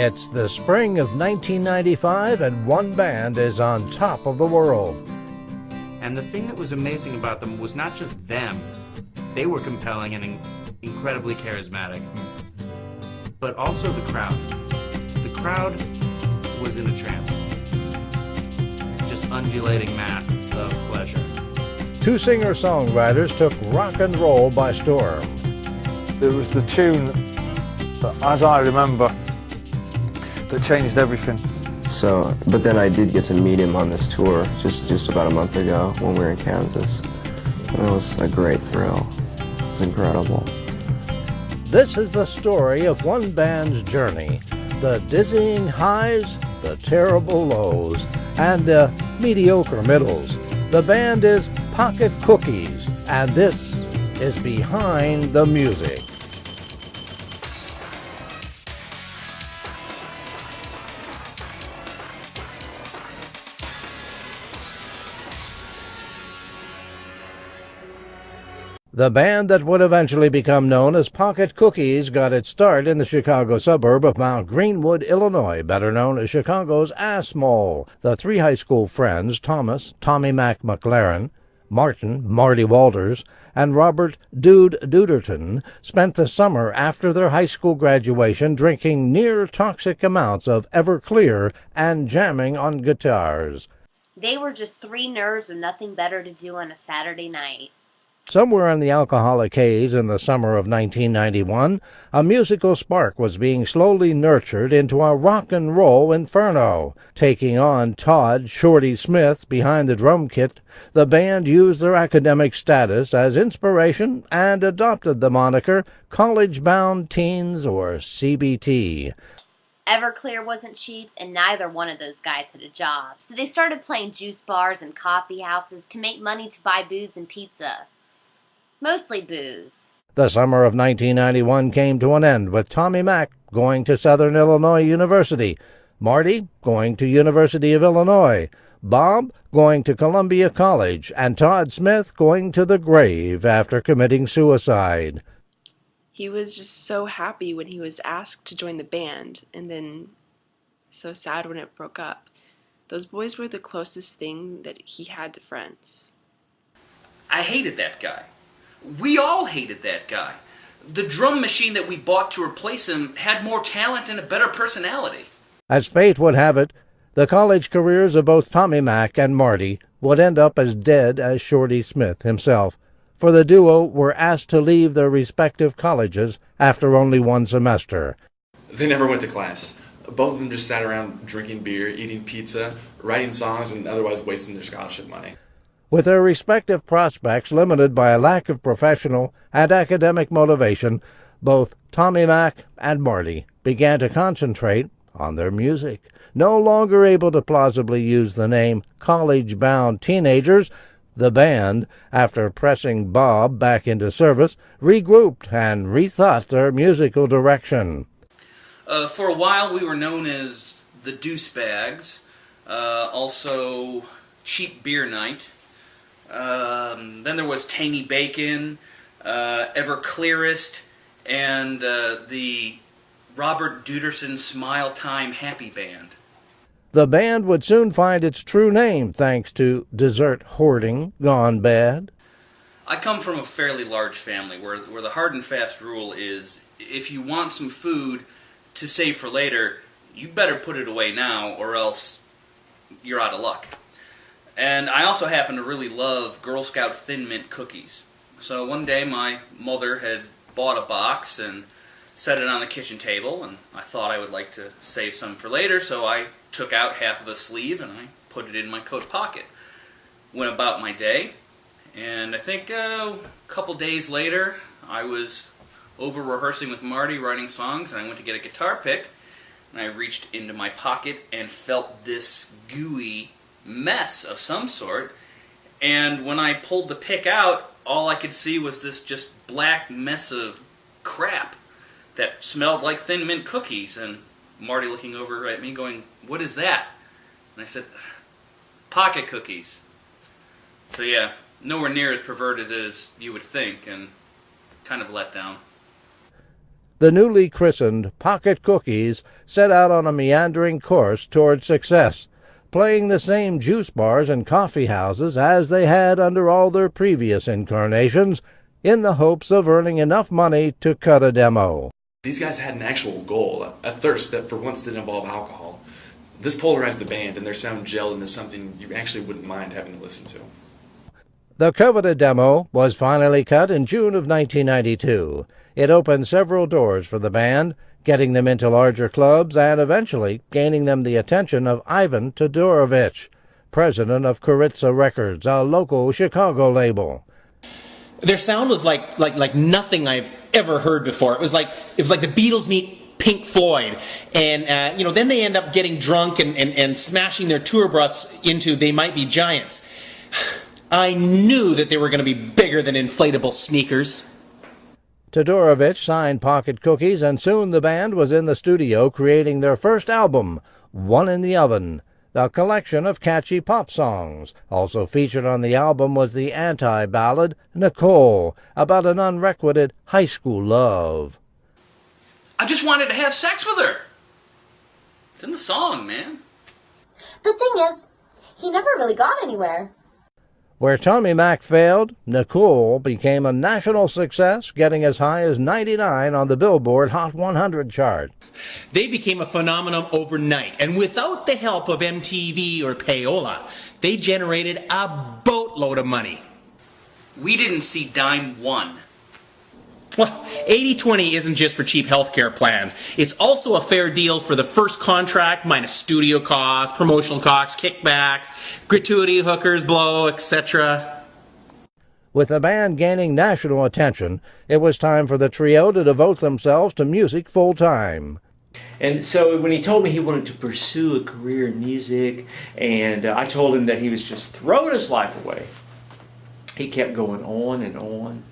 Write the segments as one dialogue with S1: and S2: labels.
S1: It's the spring of 1995 and one band is on top of the world.
S2: And the thing that was amazing about them was not just them. They were compelling and incredibly charismatic. But also the crowd. The crowd was in a trance. Just undulating mass of pleasure.
S1: Two singer-songwriters took rock and roll by storm.
S3: It was the tune that, as I remember, that changed everything.
S4: So, but then I did get to meet him on this tour just about a month ago when we were in Kansas. And it was a great thrill. It was incredible.
S1: This is the story of one band's journey. The dizzying highs, the terrible lows, and the mediocre middles. The band is Pocket Cookies, and this is Behind the Music. The band that would eventually become known as Pocket Cookies got its start in the Chicago suburb of Mount Greenwood, Illinois, better known as Chicago's Ass Mole. The three high school friends, Thomas, Tommy Mac McLaren, Martin, Marty Walters, and Robert Dude Duderton, spent the summer after their high school graduation drinking near-toxic amounts of Everclear and jamming on guitars.
S5: They were just three nerds with nothing better to do on a Saturday night.
S1: Somewhere in the alcoholic haze in the summer of 1991, a musical spark was being slowly nurtured into a rock and roll inferno. Taking on Todd "Shorty" Smith behind the drum kit, the band used their academic status as inspiration and adopted the moniker College Bound Teens, or CBT.
S5: Everclear wasn't cheap, and neither one of those guys had a job, so they started playing juice bars and coffee houses to make money to buy booze and pizza. Mostly booze.
S1: The summer of 1991 came to an end with Tommy Mac going to Southern Illinois University, Marty going to University of Illinois, Bob going to Columbia College, and Todd Smith going to the grave after committing suicide.
S6: He was just so happy when he was asked to join the band, and then so sad when it broke up. Those boys were the closest thing that he had to friends.
S7: I hated that guy. We all hated that guy. The drum machine that we bought to replace him had more talent and a better personality.
S1: As fate would have it, the college careers of both Tommy Mac and Marty would end up as dead as Shorty Smith himself, for the duo were asked to leave their respective colleges after only one semester.
S8: They never went to class. Both of them just sat around drinking beer, eating pizza, writing songs, and otherwise wasting their scholarship money.
S1: With their respective prospects limited by a lack of professional and academic motivation, both Tommy Mac and Marty began to concentrate on their music. No longer able to plausibly use the name College-Bound Teenagers, the band, after pressing Bob back into service, regrouped and rethought their musical direction.
S7: For a while we were known as the Deucebags, also Cheap Beer Night. Then there was Tangy Bacon, Everclearist, and the Robert Duderson Smile Time Happy Band.
S1: The band would soon find its true name thanks to dessert hoarding gone bad.
S7: I come from a fairly large family where the hard and fast rule is if you want some food to save for later, you better put it away now or else you're out of luck. And I also happen to really love Girl Scout Thin Mint cookies. So one day my mother had bought a box and set it on the kitchen table, and I thought I would like to save some for later, so I took out half of the sleeve and I put it in my coat pocket. Went about my day, and I think a couple days later I was over rehearsing with Marty, writing songs, and I went to get a guitar pick, and I reached into my pocket and felt this gooey mess of some sort, and when I pulled the pick out, all I could see was this just black mess of crap that smelled like Thin Mint cookies, and Marty looking over at me going, "What is that?" And I said, "Pocket cookies." So yeah, nowhere near as perverted as you would think, and kind of let down.
S1: the newly christened Pocket Cookies set out on a meandering course toward success, playing the same juice bars and coffee houses as they had under all their previous incarnations, in the hopes of earning enough money to cut a demo.
S8: These guys had an actual goal, a thirst that for once didn't involve alcohol. This polarized the band, and their sound gelled into something you actually wouldn't mind having to listen to.
S1: The coveted demo was finally cut in June of 1992. It opened several doors for the band, getting them into larger clubs and eventually gaining them the attention of Ivan Todorovich, president of Koritsa Records, a local Chicago label.
S9: Their sound was like nothing I've ever heard before. It was like the Beatles meet Pink Floyd, and then they end up getting drunk and smashing their tour bus into They Might Be Giants. I knew that they were going to be bigger than inflatable sneakers.
S1: Todorovich signed Pocket Cookies, and soon the band was in the studio creating their first album, One in the Oven, the collection of catchy pop songs. Also featured on the album was the anti-ballad Nicole, about an unrequited high school love.
S7: I just wanted to have sex with her. It's in the song, man.
S10: The thing is, he never really got anywhere.
S1: Where Tommy Mac failed, Nicole became a national success, getting as high as 99 on the Billboard Hot 100 chart.
S9: They became a phenomenon overnight, and without the help of MTV or payola, they generated a boatload of money.
S7: We didn't see dime one.
S9: Well, 80-20 isn't just for cheap healthcare plans. It's also a fair deal for the first contract minus studio costs, promotional costs, kickbacks, gratuity, hookers, blow, etc.
S1: With the band gaining national attention, it was time for the trio to devote themselves to music full-time.
S11: And so when he told me he wanted to pursue a career in music, and I told him that he was just throwing his life away, he kept going on and on.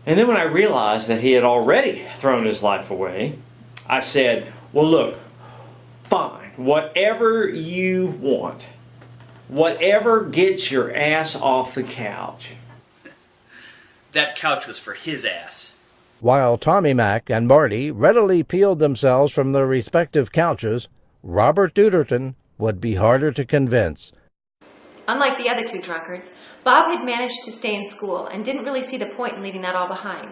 S11: And then when I realized that he had already thrown his life away, I said, well, look, fine, whatever you want, whatever gets your ass off the couch.
S7: That couch was for his ass.
S1: While Tommy Mac and Marty readily peeled themselves from their respective couches, Robert Duderton would be harder to convince.
S12: Unlike the other two drunkards, Bob had managed to stay in school and didn't really see the point in leaving that all behind.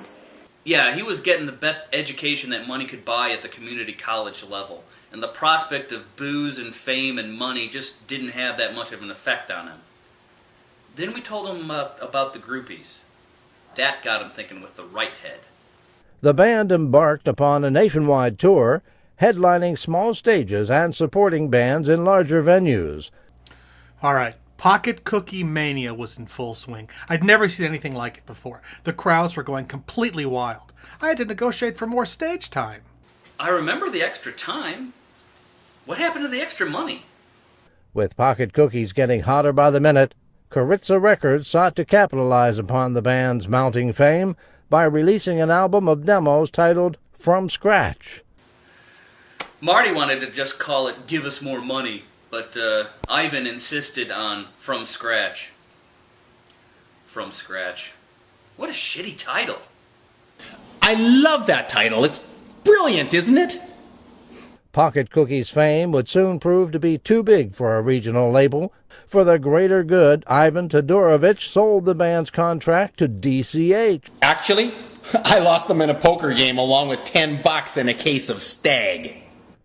S7: Yeah, he was getting the best education that money could buy at the community college level, and the prospect of booze and fame and money just didn't have that much of an effect on him. Then we told him about the groupies. That got him thinking with the right head.
S1: The band embarked upon a nationwide tour, headlining small stages and supporting bands in larger venues.
S13: All right. Pocket Cookie Mania was in full swing. I'd never seen anything like it before. The crowds were going completely wild. I had to negotiate for more stage time.
S7: I remember the extra time. What happened to the extra money?
S1: With Pocket Cookies getting hotter by the minute, Koritsa Records sought to capitalize upon the band's mounting fame by releasing an album of demos titled From Scratch.
S7: Marty wanted to just call it Give Us More Money, but Ivan insisted on From Scratch. From Scratch. What a shitty title.
S9: I love that title. It's brilliant, isn't it?
S1: Pocket Cookies' fame would soon prove to be too big for a regional label. For the greater good, Ivan Todorovich sold the band's contract to DCH.
S9: Actually, I lost them in a poker game along with $10 and a case of Stag.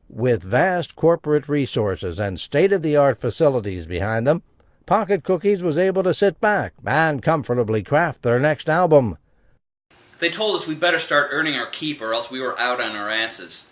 S1: With vast corporate resources and state-of-the-art facilities behind them, Pocket Cookies was able to sit back and comfortably craft their next album.
S7: They told us we better start earning our keep or else we were out on our asses.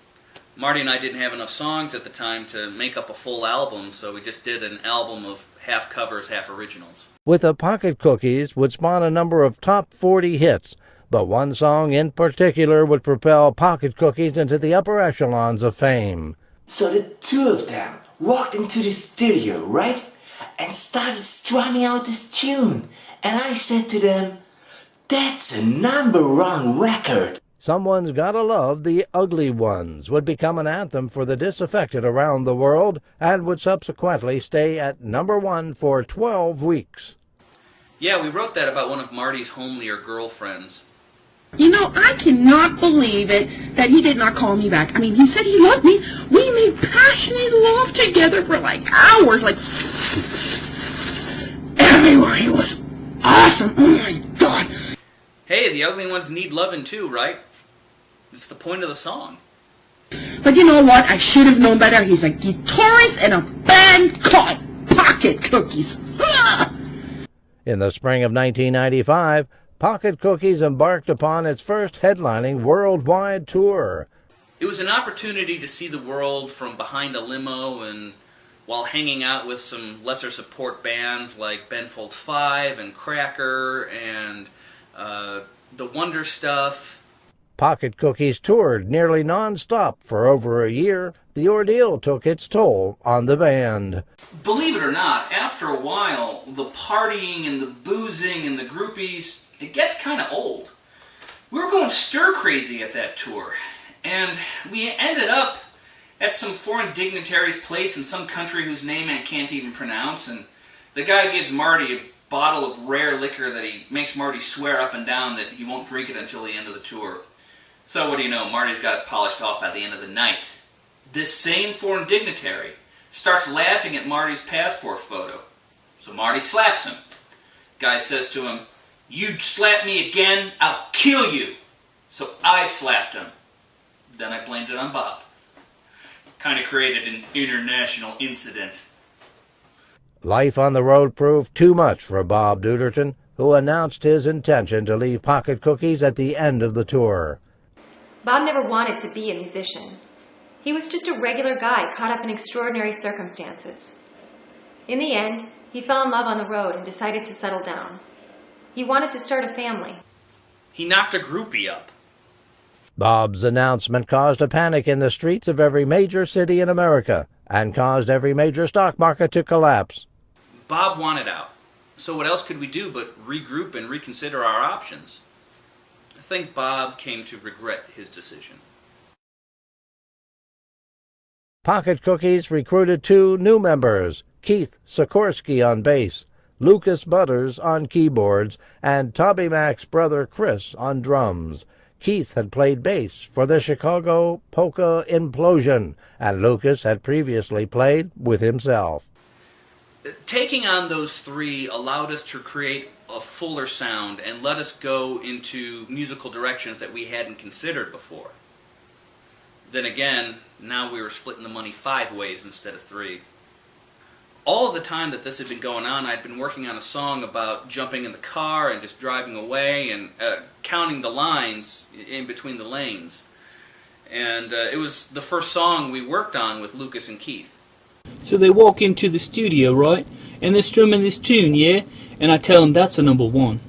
S7: Marty and I didn't have enough songs at the time to make up a full album, so we just did an album of half covers, half originals.
S1: With the Pocket Cookies would spawn a number of top 40 hits, but one song in particular would propel Pocket Cookies into the upper echelons of fame.
S14: So the two of them walked into the studio, right? And started strumming out this tune. And I said to them, that's a #1 record.
S1: Someone's Gotta Love the Ugly Ones would become an anthem for the disaffected around the world and would subsequently stay at #1 for 12 weeks.
S7: Yeah, we wrote that about one of Marty's homelier girlfriends.
S15: You know, I cannot believe it that he did not call me back. I mean, he said he loved me. We made passionate love together for like hours, like everywhere. He was awesome. Oh my God.
S7: Hey, the ugly ones need loving too, right? It's the point of the song.
S15: But you know what? I should have known better. He's a guitarist in a band called Pocket Cookies.
S1: In the spring of 1995, Pocket Cookies embarked upon its first headlining worldwide tour.
S7: It was an opportunity to see the world from behind a limo and while hanging out with some lesser support bands like Ben Folds 5 and Cracker and The Wonder Stuff.
S1: Pocket Cookies toured nearly non-stop for over a year. The ordeal took its toll on the band.
S7: Believe it or not, after a while, the partying and the boozing and the groupies, it gets kind of old. We were going stir-crazy at that tour, and we ended up at some foreign dignitary's place in some country whose name I can't even pronounce, and the guy gives Marty a bottle of rare liquor that he makes Marty swear up and down that he won't drink it until the end of the tour. So what do you know, Marty's got it polished off by the end of the night. This same foreign dignitary starts laughing at Marty's passport photo. So Marty slaps him. Guy says to him, "You slap me again, I'll kill you." So I slapped him. Then I blamed it on Bob. Kind of created an international incident.
S1: Life on the road proved too much for Bob Duderton, who announced his intention to leave Pocket Cookies at the end of the tour.
S12: Bob never wanted to be a musician. He was just a regular guy caught up in extraordinary circumstances. In the end, he fell in love on the road and decided to settle down. He wanted to start a family.
S7: He knocked a groupie up.
S1: Bob's announcement caused a panic in the streets of every major city in America and caused every major stock market to collapse.
S7: Bob wanted out. So what else could we do but regroup and reconsider our options? I think Bob came to regret his decision.
S1: Pocket Cookies recruited 2 new members, Keith Sikorsky on bass, Lucas Butters on keyboards, and Toby Mac's brother Chris on drums. Keith had played bass for the Chicago Polka Implosion, and Lucas had previously played with himself.
S7: Taking on those 3 allowed us to create a fuller sound and let us go into musical directions that we hadn't considered before. Then again, now we were splitting the money 5 ways instead of 3. All of the time that this had been going on, I'd been working on a song about jumping in the car and just driving away and counting the lines in between the lanes. And it was the first song we worked on with Lucas and Keith.
S16: So they walk into the studio, right? And they're strumming this tune, yeah? And I tell them that's a number 1.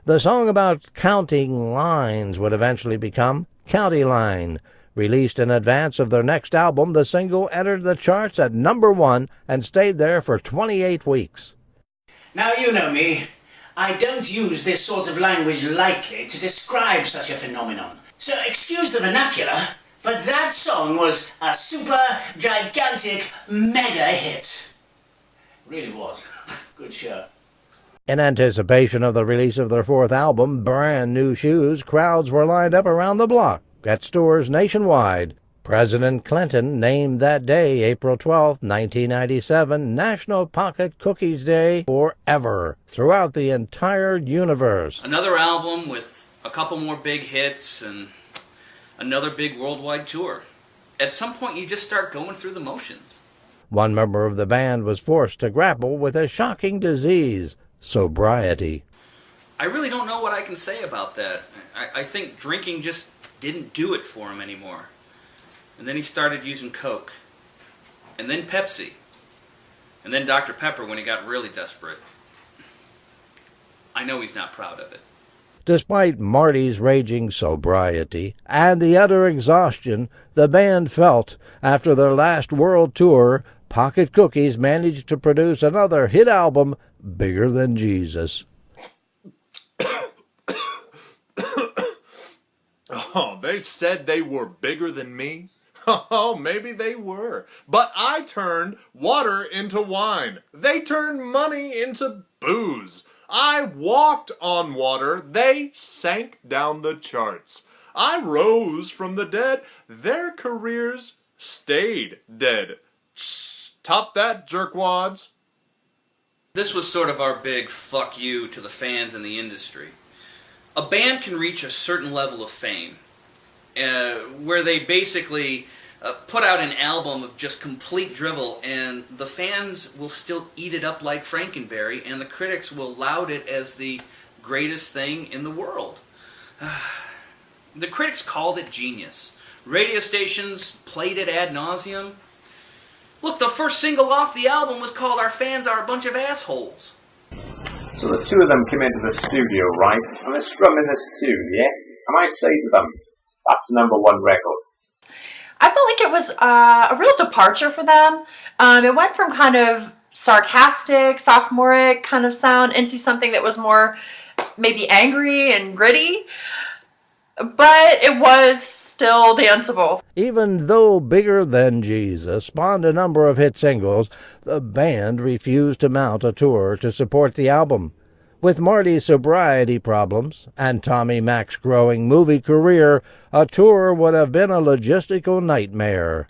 S1: The song about counting lines would eventually become County Line. Released in advance of their next album, the single entered the charts at number 1 and stayed there for 28 weeks.
S17: Now you know me. I don't use this sort of language lightly to describe such a phenomenon. So excuse the vernacular, but that song was a super gigantic mega hit. Really was. Good show.
S1: In anticipation of the release of their 4th album, Brand New Shoes, crowds were lined up around the block at stores nationwide. President Clinton named that day, April 12, 1997, National Pocket Cookies Day forever, throughout the entire universe.
S7: Another album with a couple more big hits and another big worldwide tour. At some point, you just start going through the motions.
S1: One member of the band was forced to grapple with a shocking disease, sobriety.
S7: I really don't know what I can say about that. I think drinking just didn't do it for him anymore. And then he started using Coke. And then Pepsi. And then Dr. Pepper when he got really desperate. I know he's not proud of it.
S1: Despite Marty's raging sobriety and the utter exhaustion the band felt after their last world tour, Pocket Cookies managed to produce another hit album, Bigger Than Jesus.
S18: Oh, they said they were bigger than me? Oh, maybe they were. But I turned water into wine. They turned money into booze. I walked on water. They sank down the charts. I rose from the dead. Their careers stayed dead. Top that, jerkwads.
S7: This was sort of our big fuck you to the fans and the industry. A band can reach a certain level of fame where they basically put out an album of just complete drivel, and the fans will still eat it up like Frankenberry, and the critics will laud it as the greatest thing in the world. The critics called it genius. Radio stations played it ad nauseum. Look, the first single off the album was called Our Fans Are a Bunch of Assholes.
S19: So the two of them came into the studio, right? And they're strumming this tune, yeah? I might say to them, that's #1 record.
S20: I felt like it was a real departure for them. It went from kind of sarcastic, sophomoric kind of sound into something that was more maybe angry and gritty. But it was still danceable.
S1: Even though Bigger Than Jesus spawned a number of hit singles, the band refused to mount a tour to support the album. With Marty's sobriety problems and Tommy Mac's growing movie career, a tour would have been a logistical nightmare.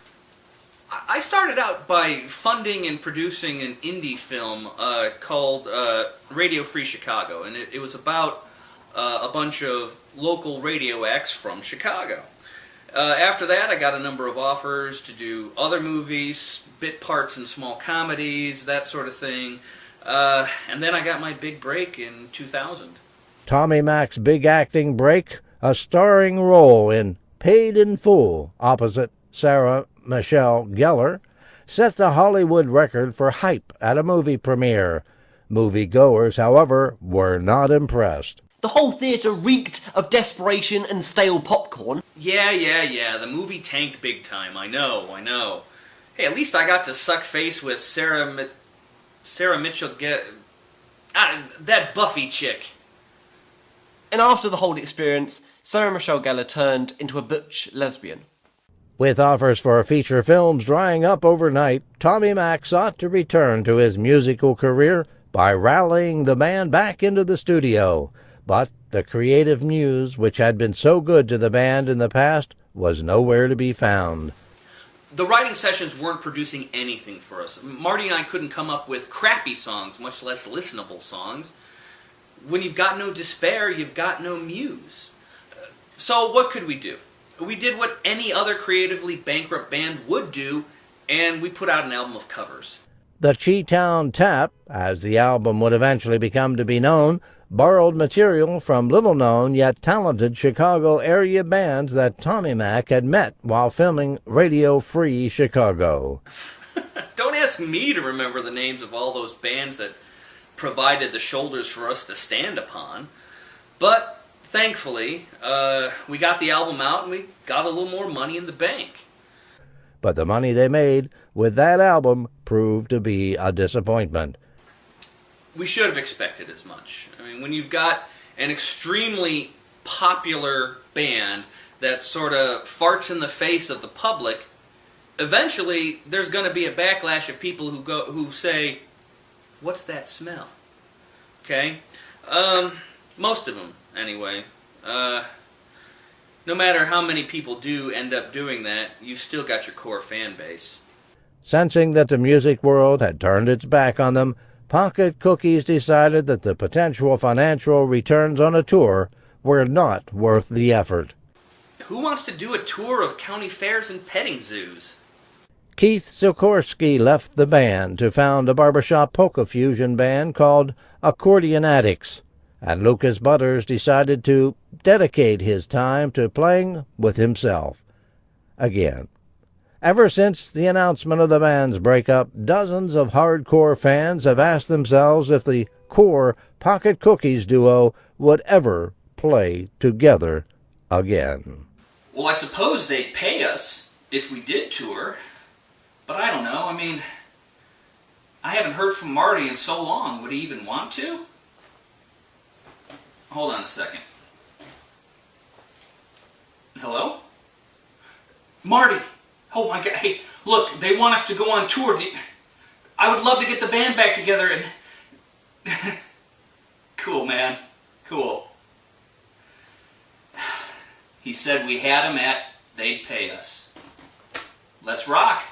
S7: I started out by funding and producing an indie film called Radio Free Chicago, and it was about a bunch of local radio acts from Chicago. After that, I got a number of offers to do other movies, bit parts in small comedies, that sort of thing. And then I got my big break in 2000.
S1: Tommy Mac's big acting break, a starring role in Paid in Full opposite Sarah Michelle Gellar, set the Hollywood record for hype at a movie premiere. Moviegoers, however, were not impressed.
S21: The whole theatre reeked of desperation and stale popcorn.
S7: Yeah. The movie tanked big time. I know. Hey, at least I got to suck face with Sarah Mitchell that Buffy chick.
S21: And after the whole experience, Sarah Michelle Gellar turned into a butch lesbian.
S1: With offers for feature films drying up overnight, Tommy Mac sought to return to his musical career by rallying the band back into the studio. But the creative muse, which had been so good to the band in the past, was nowhere to be found.
S7: The writing sessions weren't producing anything for us. Marty and I couldn't come up with crappy songs, much less listenable songs. When you've got no despair, you've got no muse. So what could we do? We did what any other creatively bankrupt band would do, and we put out an album of covers.
S1: The Chi-Town Tap, as the album would eventually become to be known, borrowed material from little-known yet talented Chicago area bands that Tommy Mac had met while filming Radio Free Chicago.
S7: Don't ask me to remember the names of all those bands that provided the shoulders for us to stand upon. But thankfully, we got the album out and we got a little more money in the bank.
S1: But the money they made with that album proved to be a disappointment.
S7: We should have expected as much. I mean, when you've got an extremely popular band that sort of farts in the face of the public, eventually there's going to be a backlash of people who say, "What's that smell?" Okay? Most of them, anyway. No matter how many people do end up doing that, you still got your core fan base.
S1: Sensing that the music world had turned its back on them, Pocket Cookies decided that the potential financial returns on a tour were not worth the effort.
S7: Who wants to do a tour of county fairs and petting zoos?
S1: Keith Sikorsky left the band to found a barbershop polka fusion band called Accordion Addicts, and Lucas Butters decided to dedicate his time to playing with himself again. Ever since the announcement of the band's breakup, dozens of hardcore fans have asked themselves if the core Pocket Cookies duo would ever play together again.
S7: Well, I suppose they'd pay us if we did tour, but I don't know. I mean, I haven't heard from Marty in so long. Would he even want to? Hold on a second. Hello? Marty! Oh my God, hey, look, they want us to go on tour. I would love to get the band back together and... cool, man. Cool. He said we had him at, they'd pay us. Let's rock.